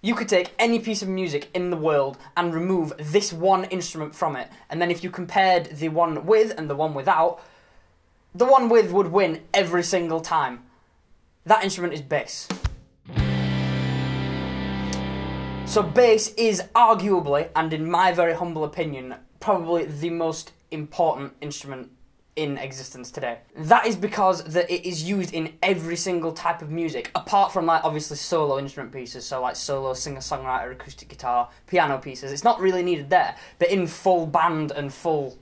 You could take any piece of music in the world and remove this one instrument from it, and then if you compared the one with and the one without, the one with would win every single time. That instrument is bass. So bass is arguably, and in my very humble opinion, probably the most important instrument in existence today. That is because that it is used in every single type of music, apart from like obviously solo instrument pieces, so like solo singer-songwriter, acoustic guitar, piano pieces. It's not really needed there, but in full band and full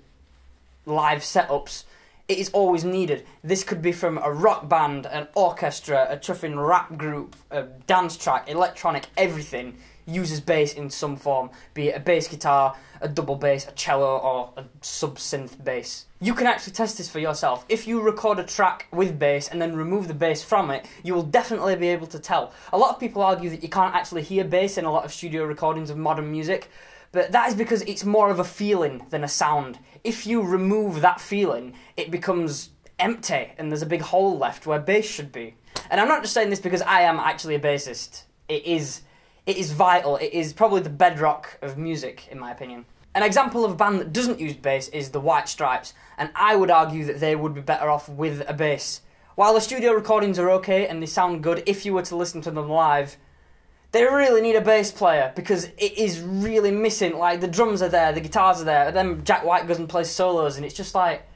live setups, it is always needed. This could be from a rock band, an orchestra, a chuffing rap group, a dance track, electronic, everything uses bass in some form, be it a bass guitar, a double bass, a cello, or a sub-synth bass. You can actually test this for yourself. If you record a track with bass and then remove the bass from it, you will definitely be able to tell. A lot of people argue that you can't actually hear bass in a lot of studio recordings of modern music, but that is because it's more of a feeling than a sound. If you remove that feeling, it becomes empty and there's a big hole left where bass should be. And I'm not just saying this because I am actually a bassist. It is vital. It is probably the bedrock of music, in my opinion. An example of a band that doesn't use bass is the White Stripes, and I would argue that they would be better off with a bass. While the studio recordings are okay and they sound good if you were to listen to them live, they really need a bass player because it is really missing. Like, the drums are there, the guitars are there, and then Jack White goes and plays solos, and it's just like,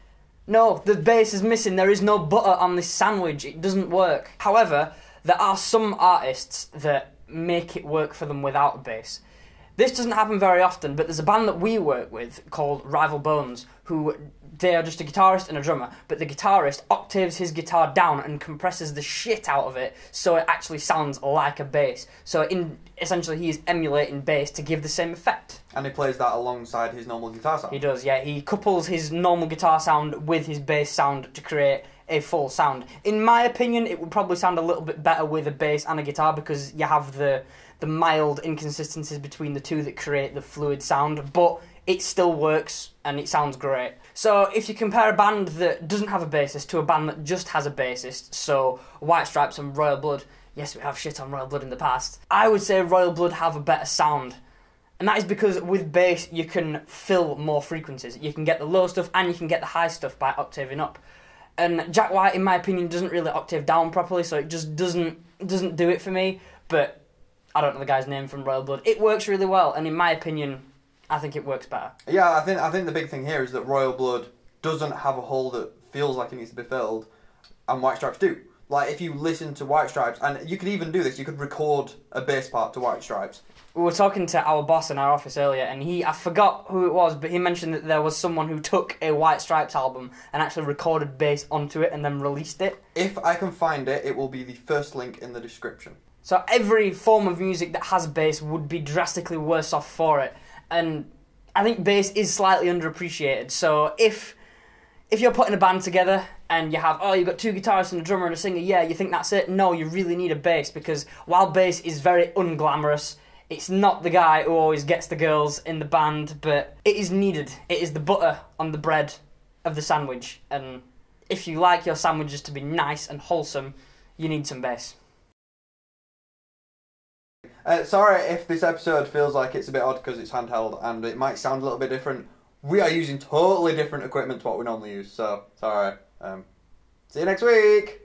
no, the bass is missing. There is no butter on this sandwich. It doesn't work. However, there are some artists that make it work for them without a bass. This doesn't happen very often, but there's a band that we work with called Rival Bones, who they are just a guitarist and a drummer, but the guitarist octaves his guitar down and compresses the shit out of it so it actually sounds like a bass. So essentially he is emulating bass to give the same effect. And he plays that alongside his normal guitar sound? He does, yeah. He couples his normal guitar sound with his bass sound to create a full sound. In my opinion, it would probably sound a little bit better with a bass and a guitar because you have the mild inconsistencies between the two that create the fluid sound, but it still works and it sounds great. So if you compare a band that doesn't have a bassist to a band that just has a bassist, so White Stripes and Royal Blood, yes, we have shit on Royal Blood in the past, I would say Royal Blood have a better sound. And that is because with bass you can fill more frequencies. You can get the low stuff and you can get the high stuff by octaving up. And Jack White, in my opinion, doesn't really octave down properly, so it just doesn't do it for me. But I don't know the guy's name from Royal Blood. It works really well, and in my opinion, I think it works better. Yeah, I think the big thing here is that Royal Blood doesn't have a hole that feels like it needs to be filled, and White Stripes do. Like, if you listen to White Stripes, and you could even do this, you could record a bass part to White Stripes. We were talking to our boss in our office earlier, and I forgot who it was, but he mentioned that there was someone who took a White Stripes album and actually recorded bass onto it and then released it. If I can find it, it will be the first link in the description. So every form of music that has bass would be drastically worse off for it. And I think bass is slightly underappreciated. So if you're putting a band together and you have, you've got two guitarists and a drummer and a singer, yeah, you think that's it? No, you really need a bass, because while bass is very unglamorous, it's not the guy who always gets the girls in the band, but it is needed. It is the butter on the bread of the sandwich. And if you like your sandwiches to be nice and wholesome, you need some bass. Sorry if this episode feels like it's a bit odd because it's handheld and it might sound a little bit different. We are using totally different equipment to what we normally use, so sorry. See you next week!